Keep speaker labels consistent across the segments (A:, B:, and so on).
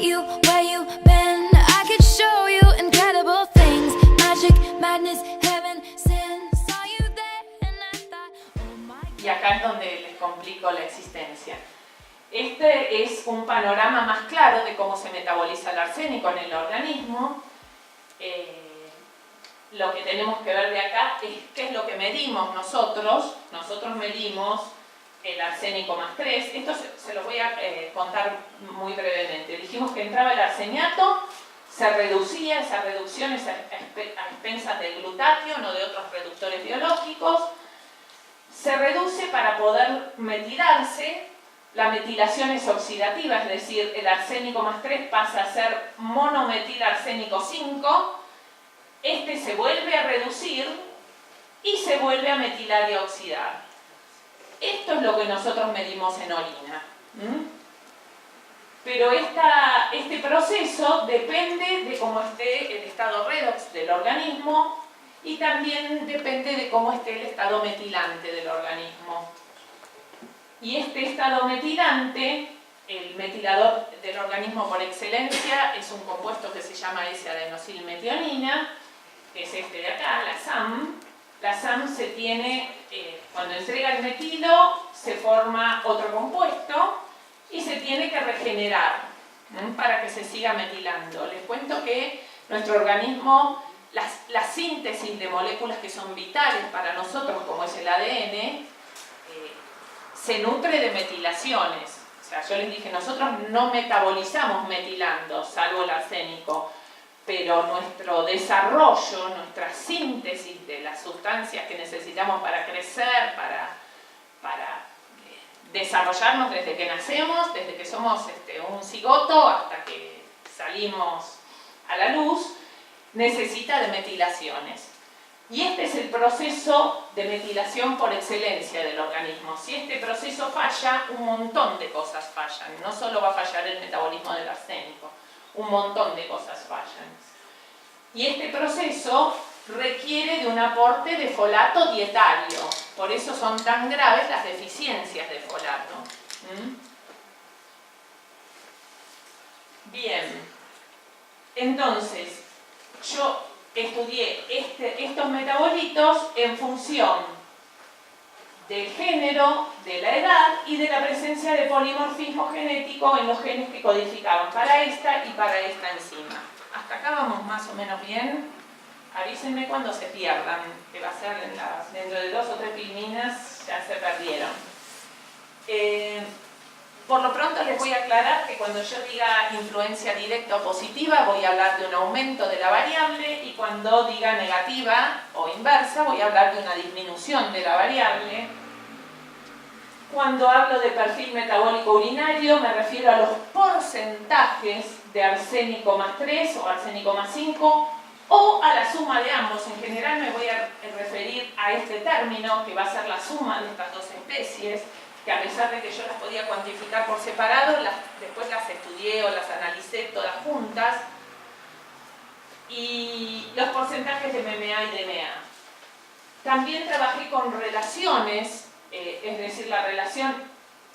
A: meet you where you've been. I could show you incredible things. Magic, madness, heaven, sin. Saw you there and I thought, oh my God.
B: Y acá es donde les complico la existencia. Este es un panorama más claro de cómo se metaboliza el arsénico en el organismo. Lo que tenemos que ver de acá es qué es lo que medimos nosotros. Nosotros medimos el arsénico más 3. Esto se lo voy a contar muy brevemente. Dijimos que entraba el arseniato, se reducía, esa reducción es a expensas del glutatión o de otros reductores biológicos. Se reduce para poder metilarse. La metilación es oxidativa, es decir, el arsénico más 3 pasa a ser monometilarsénico 5. Este se vuelve a reducir y se vuelve a metilar y a oxidar. Esto es lo que nosotros medimos en orina. Pero este proceso depende de cómo esté el estado redox del organismo y también depende de cómo esté el estado metilante del organismo. Y este estado metilante, el metilador del organismo por excelencia, es un compuesto que se llama S-adenosilmetionina, que es este de acá, la SAM. La SAM se tiene, cuando entrega el metilo, se forma otro compuesto y se tiene que regenerar para que se siga metilando. Les cuento que nuestro organismo, la síntesis de moléculas que son vitales para nosotros, como es el ADN, se nutre de metilaciones. O sea, yo les dije, nosotros no metabolizamos metilando, salvo el arsénico, pero nuestro desarrollo, nuestra síntesis de las sustancias que necesitamos para crecer, para desarrollarnos desde que nacemos, desde que somos un cigoto hasta que salimos a la luz, necesita de metilaciones. Y este es el proceso de metilación por excelencia del organismo. Si este proceso falla, un montón de cosas fallan. No solo va a fallar el metabolismo del arsénico, un montón de cosas fallan. Y este proceso requiere de un aporte de folato dietario. Por eso son tan graves las deficiencias de folato. Bien. Entonces, yo estudié estos metabolitos en función del género, de la edad y de la presencia de polimorfismo genético en los genes que codificaban para esta y para esta enzima. Hasta acá vamos más o menos bien. Avísenme cuando se pierdan, que va a ser dentro de 2 o 3 pilminas ya se perdieron. Por lo pronto les voy a aclarar que cuando yo diga influencia directa o positiva voy a hablar de un aumento de la variable y cuando diga negativa o inversa voy a hablar de una disminución de la variable. Cuando hablo de perfil metabólico urinario me refiero a los porcentajes de arsénico más 3 o arsénico más 5 o a la suma de ambos. En general me voy a referir a este término que va a ser la suma de estas dos especies, que a pesar de que yo las podía cuantificar por separado, después las estudié o las analicé todas juntas. Y los porcentajes de MMA y DMA. También trabajé con relaciones, es decir, la relación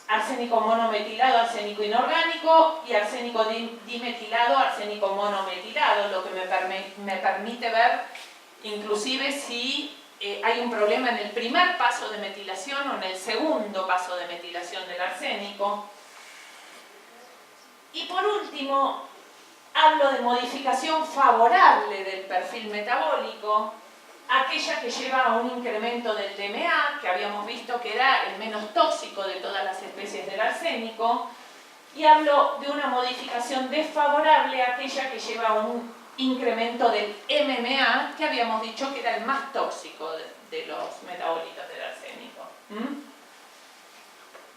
B: arsénico monometilado, arsénico inorgánico y arsénico dimetilado, arsénico monometilado, lo que me permite ver inclusive si hay un problema en el primer paso de metilación o en el segundo paso de metilación del arsénico. Y por último, hablo de modificación favorable del perfil metabólico, aquella que lleva a un incremento del DMA, que habíamos visto que era el menos tóxico de todas las especies del arsénico, y hablo de una modificación desfavorable, aquella que lleva a un incremento del MMA, que habíamos dicho que era el más tóxico de los metabolitos del arsénico.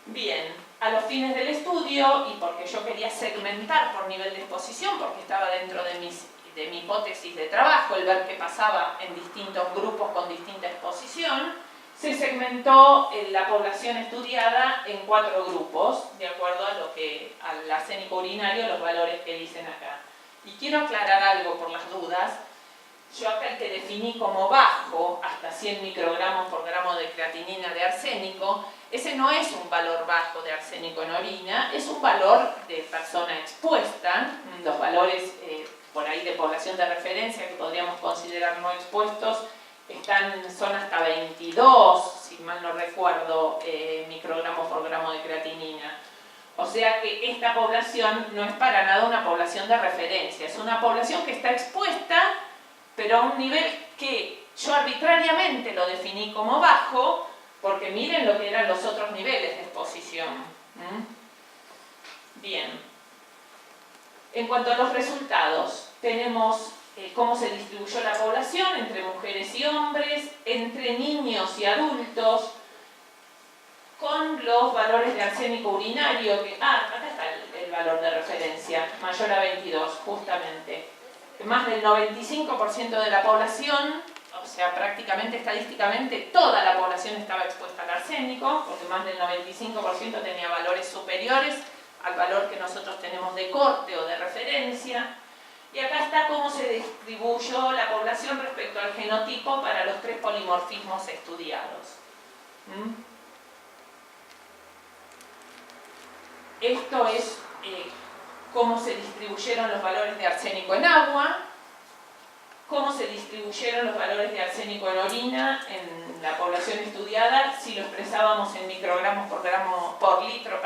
B: Bien, a los fines del estudio, y porque yo quería segmentar por nivel de exposición, porque estaba dentro de mi hipótesis de trabajo, el ver qué pasaba en distintos grupos con distinta exposición, se segmentó la población estudiada en 4 grupos, de acuerdo al arsénico urinario, los valores que dicen acá. Y quiero aclarar algo por las dudas. yo acá el que definí como bajo, hasta 100 microgramos por gramo de creatinina de arsénico, ese no es un valor bajo de arsénico en orina, es un valor de persona expuesta. Los valores por ahí de población de referencia que podríamos considerar no expuestos son hasta 22, si mal no recuerdo, microgramos por gramo de creatinina. O sea que esta población no es para nada una población de referencia, es una población que está expuesta, pero a un nivel que yo arbitrariamente lo definí como bajo, porque miren lo que eran los otros niveles de exposición. Bien. En cuanto a los resultados, tenemos cómo se distribuyó la población entre mujeres y hombres, entre niños y adultos, con los valores de arsénico urinario, acá está el valor de referencia, mayor a 22, justamente. Más del 95% de la población, o sea, prácticamente estadísticamente toda la población estaba expuesta al arsénico, porque más del 95% tenía valores superiores al valor que nosotros tenemos de corte o de referencia. Y acá está cómo se distribuyó la población respecto al genotipo para los 3 polimorfismos estudiados. Esto es cómo se distribuyeron los valores de arsénico en agua, cómo se distribuyeron los valores de arsénico en orina en la población estudiada, si lo expresábamos en microgramos por litro,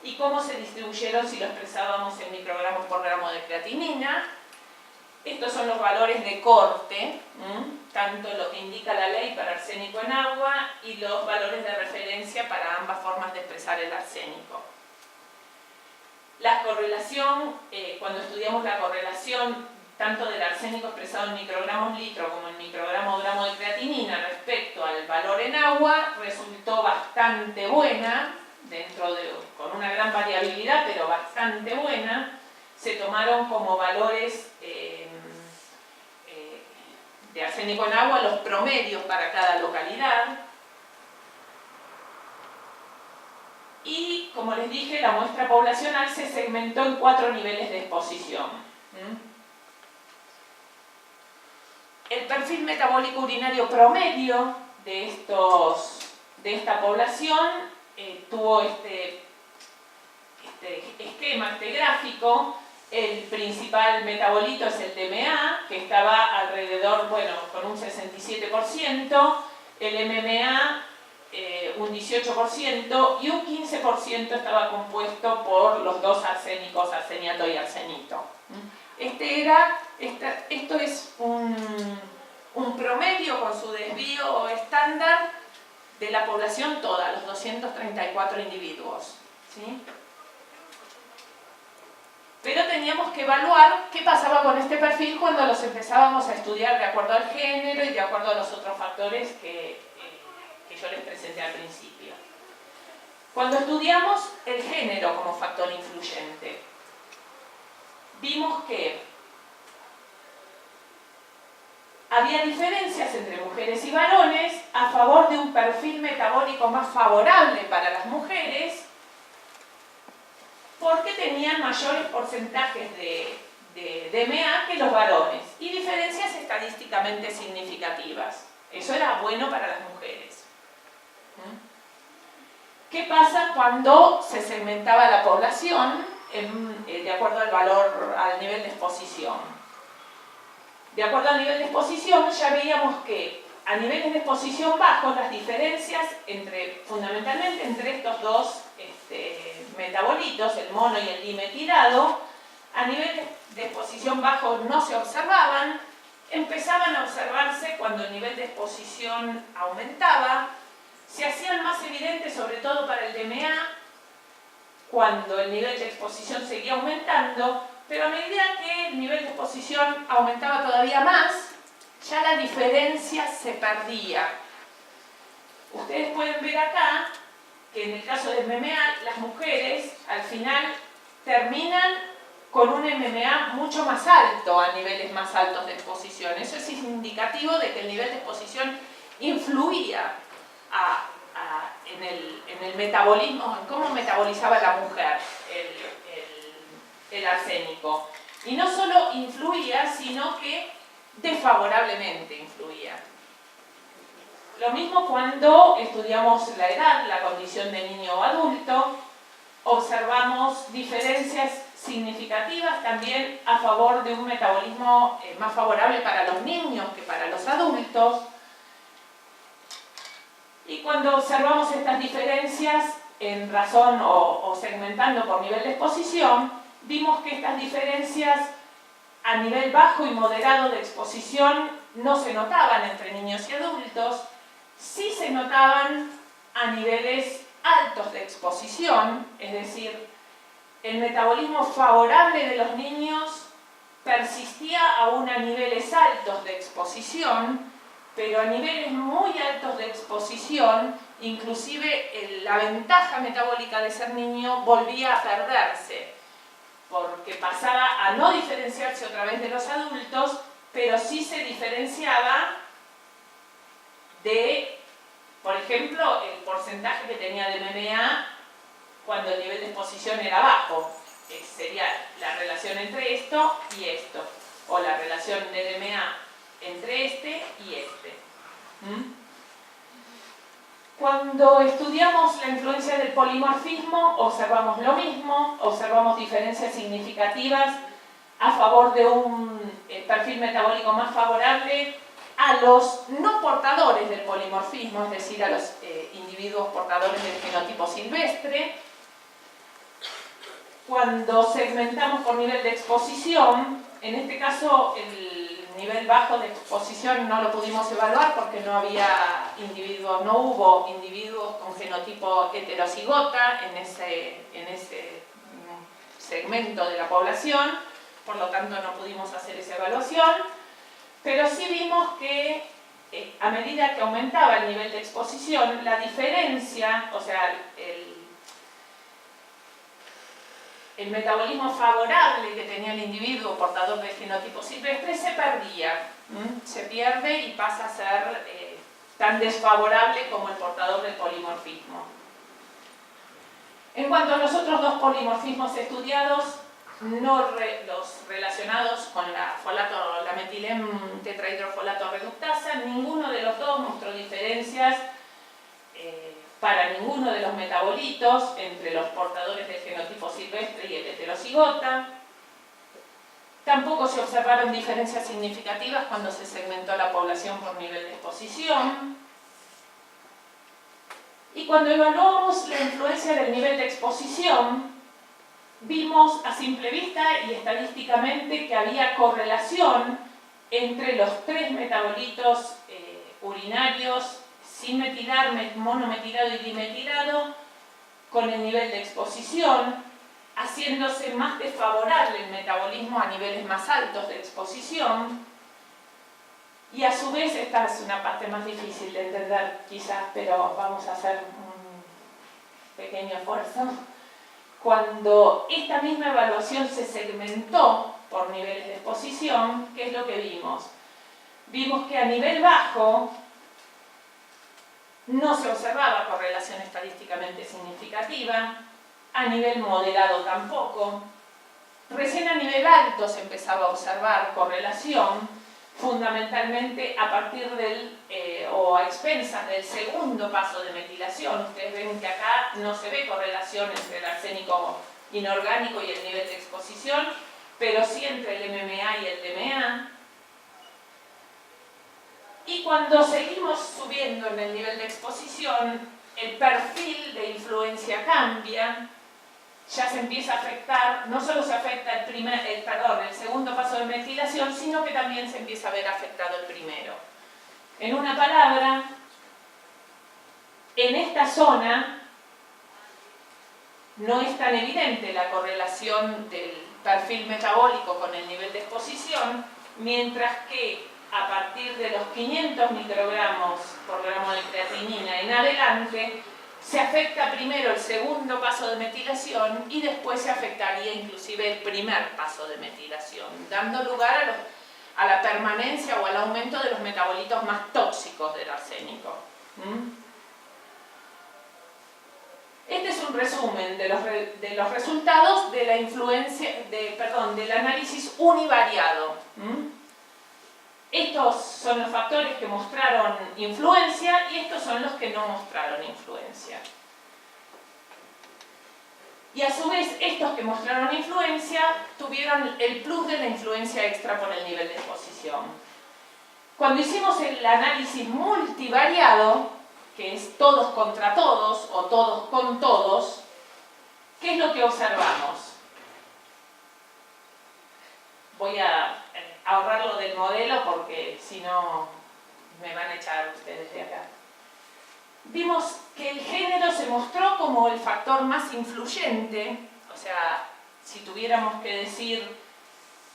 B: y cómo se distribuyeron si lo expresábamos en microgramos por gramo de creatinina. Estos son los valores de corte, tanto lo que indica la ley para arsénico en agua y los valores de referencia para ambas formas de expresar el arsénico. La correlación, cuando estudiamos la correlación tanto del arsénico expresado en microgramos litro como en microgramo gramo de creatinina respecto al valor en agua, resultó bastante buena, con una gran variabilidad, pero bastante buena. Se tomaron como valores de arsénico en agua los promedios para cada localidad. Y, como les dije, la muestra poblacional se segmentó en 4 niveles de exposición. El perfil metabólico urinario promedio de esta población tuvo este esquema, este gráfico. El principal metabolito es el DMA, que estaba alrededor, con un 67%, el MMA un 18% y un 15% estaba compuesto por los 2 arsénicos, arseniato y arsenito. Esto es un promedio con su desvío estándar de la población toda, los 234 individuos. ¿Sí? Pero teníamos que evaluar qué pasaba con este perfil cuando los empezábamos a estudiar de acuerdo al género y de acuerdo a los otros factores que yo les presenté al principio. Cuando estudiamos el género como factor influyente, vimos que había diferencias entre mujeres y varones a favor de un perfil metabólico más favorable para las mujeres, porque tenían mayores porcentajes de DMA que los varones y diferencias estadísticamente significativas. Eso era bueno para las mujeres. ¿Qué pasa cuando se segmentaba la población de acuerdo al nivel de exposición? De acuerdo al nivel de exposición, ya veíamos que a niveles de exposición bajos las diferencias fundamentalmente entre estos 2 metabolitos, el mono y el dimetilado, a nivel de exposición bajo no se observaban, empezaban a observarse cuando el nivel de exposición aumentaba, se hacían más evidentes sobre todo para el DMA cuando el nivel de exposición seguía aumentando, pero a medida que el nivel de exposición aumentaba todavía más, ya la diferencia se perdía. Ustedes pueden ver acá que en el caso del MMA, las mujeres al final terminan con un MMA mucho más alto, a niveles más altos de exposición. Eso es indicativo de que el nivel de exposición influía en el metabolismo, en cómo metabolizaba la mujer el arsénico. Y no solo influía, sino que desfavorablemente influía. Lo mismo cuando estudiamos la edad, la condición de niño o adulto, observamos diferencias significativas también a favor de un metabolismo más favorable para los niños que para los adultos. Y cuando observamos estas diferencias en razón o segmentando por nivel de exposición, vimos que estas diferencias a nivel bajo y moderado de exposición no se notaban entre niños y adultos, sí se notaban a niveles altos de exposición, es decir, el metabolismo favorable de los niños persistía aún a niveles altos de exposición, pero a niveles muy altos de exposición, inclusive la ventaja metabólica de ser niño volvía a perderse, porque pasaba a no diferenciarse otra vez de los adultos, pero sí se diferenciaba de, por ejemplo, el porcentaje que tenía de MMA cuando el nivel de exposición era bajo, que sería la relación entre esto y esto, o la relación de DMA entre este y este. Cuando estudiamos la influencia del polimorfismo, observamos lo mismo, observamos diferencias significativas a favor de un perfil metabólico más favorable a los no portadores del polimorfismo, es decir, a los individuos portadores del fenotipo silvestre. Cuando segmentamos por nivel de exposición, en este caso el nivel bajo de exposición no lo pudimos evaluar porque no hubo individuos con fenotipo heterocigota en ese segmento de la población, por lo tanto no pudimos hacer esa evaluación, pero sí vimos que a medida que aumentaba el nivel de exposición, la diferencia, o sea, el metabolismo favorable que tenía el individuo portador del fenotipo silvestre se perdía, se pierde y pasa a ser tan desfavorable como el portador del polimorfismo. En cuanto a los otros dos polimorfismos estudiados, los relacionados con la metilem tetrahidrofolato reductasa, ninguno de los dos mostró diferencias para ninguno de los metabolitos entre los portadores del fenotipo silvestre y el heterocigota. Tampoco se observaron diferencias significativas cuando se segmentó la población por nivel de exposición. Y cuando evaluamos la influencia del nivel de exposición, vimos a simple vista y estadísticamente que había correlación entre los tres metabolitos urinarios sin metilar, monometilado y dimetilado, con el nivel de exposición, haciéndose más desfavorable el metabolismo a niveles más altos de exposición. Y a su vez, esta es una parte más difícil de entender quizás, pero vamos a hacer un pequeño esfuerzo. Cuando esta misma evaluación se segmentó por niveles de exposición, ¿qué es lo que vimos? Vimos que a nivel bajo no se observaba correlación estadísticamente significativa, a nivel moderado tampoco. Recién a nivel alto se empezaba a observar correlación, fundamentalmente a partir o a expensas del segundo paso de metilación. Ustedes ven que acá no se ve correlación entre el arsénico inorgánico y el nivel de exposición, pero sí entre el MMA y el DMA. Y cuando seguimos subiendo en el nivel de exposición, el perfil de influencia cambia, ya se empieza a afectar, no solo se afecta el segundo paso de metilación, sino que también se empieza a ver afectado el primero. En una palabra, en esta zona no es tan evidente la correlación del perfil metabólico con el nivel de exposición, mientras que a partir de los 500 microgramos por gramo de creatinina en adelante, se afecta primero el segundo paso de metilación y después se afectaría inclusive el primer paso de metilación, dando lugar a la permanencia o al aumento de los metabolitos más tóxicos del arsénico. Este es un resumen de los resultados de la influencia, del análisis univariado. estos son los factores que mostraron influencia y estos son los que no mostraron influencia. Y a su vez, estos que mostraron influencia tuvieron el plus de la influencia extra por el nivel de exposición. Cuando hicimos el análisis multivariado, que es todos contra todos o todos con todos, ¿qué es lo que observamos? Voy a ahorrarlo del modelo porque si no me van a echar ustedes de acá. Vimos que el género se mostró como el factor más influyente, o sea, si tuviéramos que decir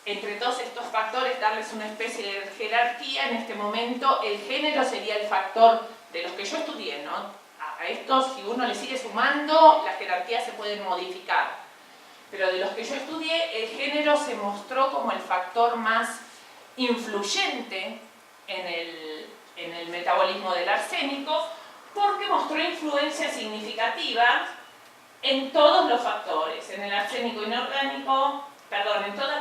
B: entre todos estos factores, darles una especie de jerarquía, en este momento el género sería el factor de los que yo estudié, ¿no? A estos, si uno le sigue sumando, las jerarquías se pueden modificar. Pero de los que yo estudié, el género se mostró como el factor más influyente en el metabolismo del arsénico, porque mostró influencia significativa en todos los factores, en el arsénico inorgánico, perdón, en todos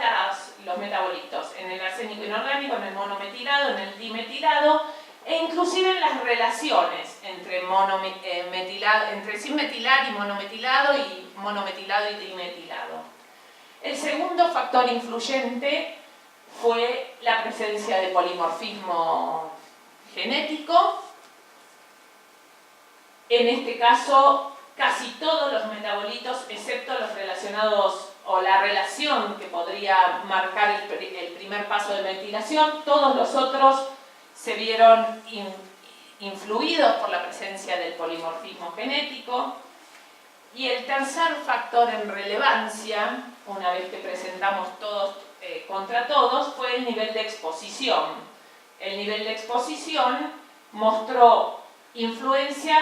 B: los metabolitos, en el arsénico inorgánico, en el monometilado, en el dimetilado, e inclusive en las relaciones entre, entre sinmetilar y monometilado y dimetilado. El segundo factor influyente fue la presencia de polimorfismo genético. En este caso, casi todos los metabolitos, excepto los relacionados, o la relación que podría marcar el primer paso de metilación, todos los otros se vieron influidos por la presencia del polimorfismo genético. Y el tercer factor en relevancia, una vez que presentamos todos contra todos, fue el nivel de exposición. El nivel de exposición mostró influencia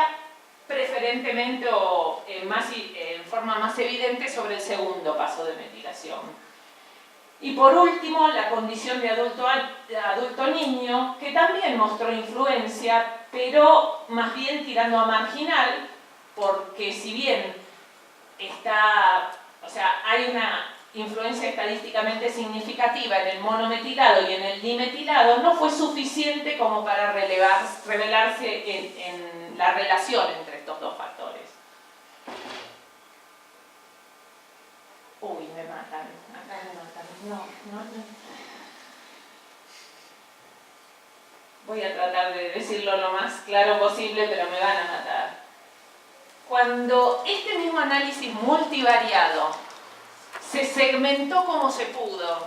B: preferentemente o en forma más evidente sobre el segundo paso de metilación. Y por último, la condición de adulto niño, que también mostró influencia, pero más bien tirando a marginal, porque si bien hay una influencia estadísticamente significativa en el monometilado y en el dimetilado, no fue suficiente como para revelarse en la relación entre estos dos factores. Uy, me matan, acá me matan, no. Voy a tratar de decirlo lo más claro posible, pero me van a matar. Cuando este mismo análisis multivariado se segmentó como se pudo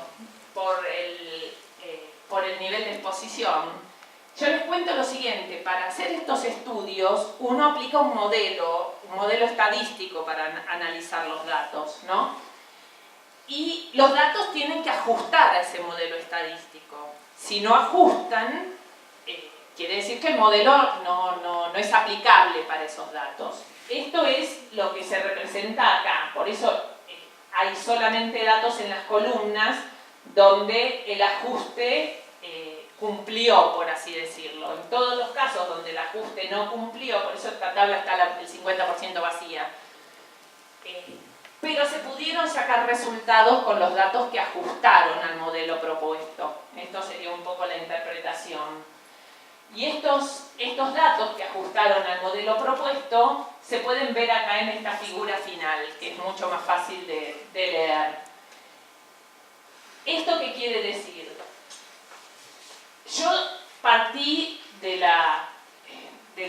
B: por el nivel de exposición, yo les cuento lo siguiente: para hacer estos estudios uno aplica un modelo estadístico para analizar los datos, ¿no? Y los datos tienen que ajustar a ese modelo estadístico. Si no ajustan, quiere decir que el modelo no es aplicable para esos datos. Esto es lo que se representa acá, por eso hay solamente datos en las columnas donde el ajuste cumplió, por así decirlo. En todos los casos donde el ajuste no cumplió, por eso esta tabla está el 50% vacía, pero se pudieron sacar resultados con los datos que ajustaron al modelo propuesto. Esto sería un poco la interpretación. Y estos datos que ajustaron al modelo propuesto se pueden ver acá en esta figura final, que es mucho más fácil de leer. ¿Esto qué quiere decir? Yo partí del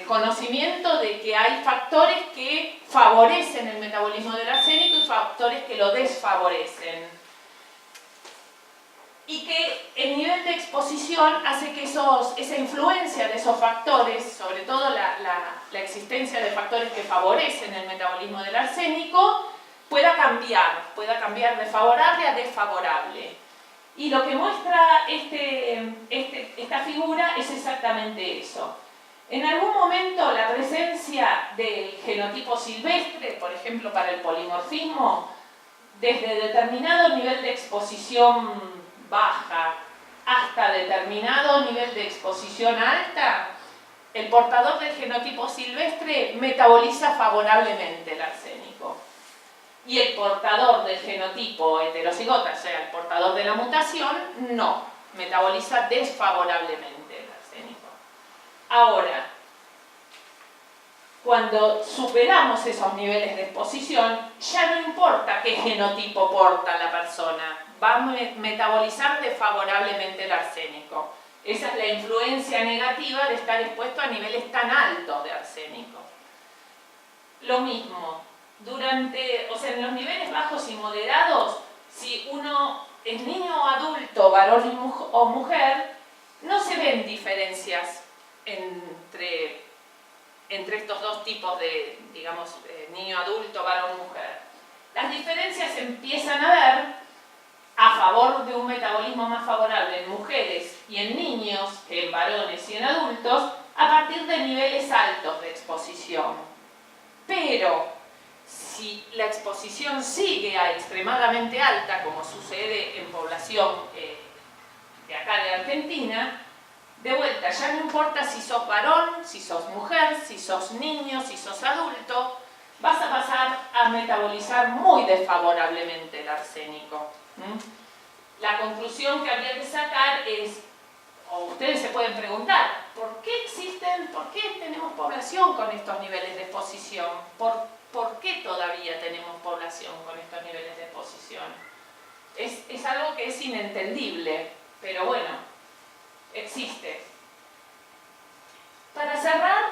B: conocimiento de que hay factores que favorecen el metabolismo del arsénico y factores que lo desfavorecen. Y que el nivel de exposición hace que esa influencia de esos factores, sobre todo la existencia de factores que favorecen el metabolismo del arsénico, pueda cambiar de favorable a desfavorable. Y lo que muestra esta figura es exactamente eso. En algún momento la presencia del genotipo silvestre, por ejemplo para el polimorfismo, desde determinado nivel de exposición baja hasta determinado nivel de exposición alta, el portador del genotipo silvestre metaboliza favorablemente el arsénico. Y el portador del genotipo heterocigota, o sea, el portador de la mutación, no. metaboliza desfavorablemente el arsénico. Ahora, cuando superamos esos niveles de exposición, ya no importa qué genotipo porta la persona, va a metabolizar desfavorablemente el arsénico. Esa es la influencia negativa de estar expuesto a niveles tan altos de arsénico. Lo mismo, en los niveles bajos y moderados, si uno es niño o adulto, varón o mujer, no se ven diferencias entre estos dos tipos de, digamos, niño adulto, varón mujer. Las diferencias se empiezan a ver a favor de un metabolismo más favorable en mujeres y en niños que en varones y en adultos a partir de niveles altos de exposición. Pero si la exposición sigue a extremadamente alta, como sucede en población de acá de Argentina, de vuelta, ya no importa si sos varón, si sos mujer, si sos niño, si sos adulto, vas a pasar a metabolizar muy desfavorablemente el arsénico. La conclusión que habría que sacar es, o ustedes se pueden preguntar, ¿por qué tenemos población con estos niveles de exposición? ¿Por qué todavía tenemos población con estos niveles de exposición? Es algo que es inentendible, pero bueno, existe. Para cerrar,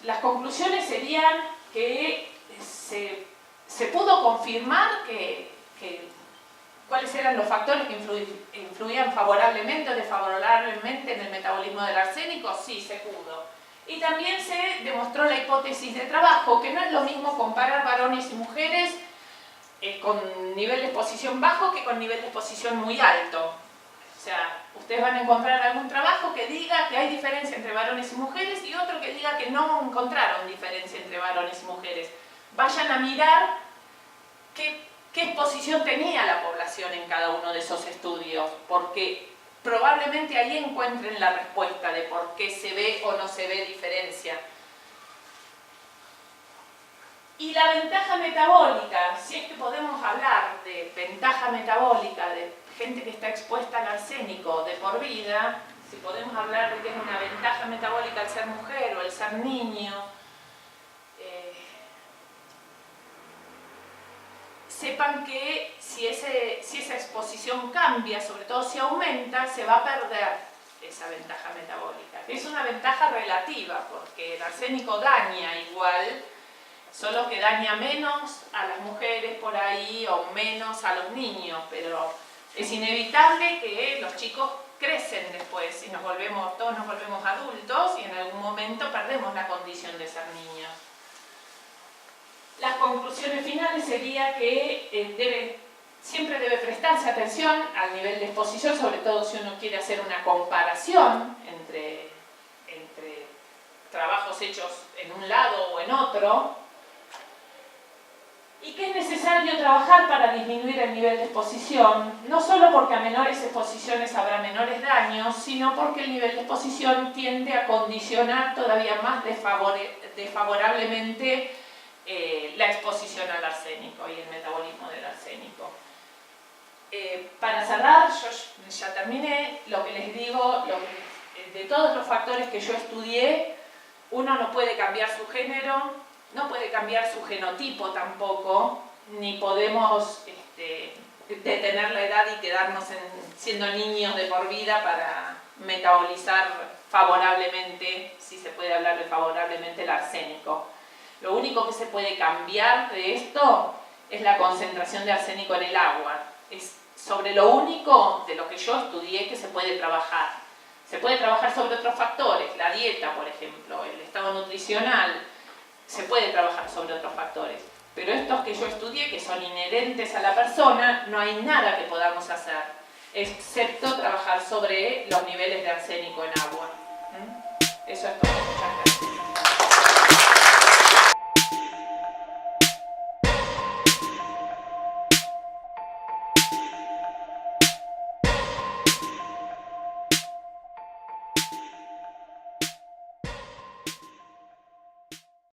B: las conclusiones serían que se pudo confirmar cuáles eran los factores que influían favorablemente o desfavorablemente en el metabolismo del arsénico. Sí, se pudo. Y también se demostró la hipótesis de trabajo, que no es lo mismo comparar varones y mujeres con nivel de exposición bajo que con nivel de exposición muy alto. O sea, ustedes van a encontrar algún trabajo que diga que hay diferencia entre varones y mujeres y otro que diga que no encontraron diferencia entre varones y mujeres. Vayan a mirar qué exposición tenía la población en cada uno de esos estudios, porque probablemente ahí encuentren la respuesta de por qué se ve o no se ve diferencia. Y la ventaja metabólica, si es que podemos hablar de ventaja metabólica de gente que está expuesta al arsénico de por vida, si podemos hablar de que es una ventaja metabólica al ser mujer o al ser niño, sepan que si esa exposición cambia, sobre todo si aumenta, se va a perder esa ventaja metabólica. Es una ventaja relativa, porque el arsénico daña igual, solo que daña menos a las mujeres por ahí o menos a los niños, pero es inevitable que los chicos crecen después y todos nos volvemos adultos y en algún momento perdemos la condición de ser niños. Las conclusiones finales sería que siempre debe prestarse atención al nivel de exposición, sobre todo si uno quiere hacer una comparación entre trabajos hechos en un lado o en otro, y que es necesario trabajar para disminuir el nivel de exposición, no solo porque a menores exposiciones habrá menores daños, sino porque el nivel de exposición tiende a condicionar todavía más desfavorablemente la exposición al arsénico y el metabolismo del arsénico. Para cerrar, yo ya terminé, lo que les digo, de todos los factores que yo estudié, uno no puede cambiar su género, no puede cambiar su genotipo tampoco, ni podemos detener la edad y quedarnos siendo niños de por vida para metabolizar favorablemente, si se puede hablar de favorablemente, el arsénico. Lo único que se puede cambiar de esto es la concentración de arsénico en el agua. Es sobre lo único de lo que yo estudié que se puede trabajar. Se puede trabajar sobre otros factores, la dieta, por ejemplo, el estado nutricional, se puede trabajar sobre otros factores. Pero estos que yo estudié, que son inherentes a la persona, no hay nada que podamos hacer, excepto trabajar sobre los niveles de arsénico en agua. Eso es todo. Muchas gracias.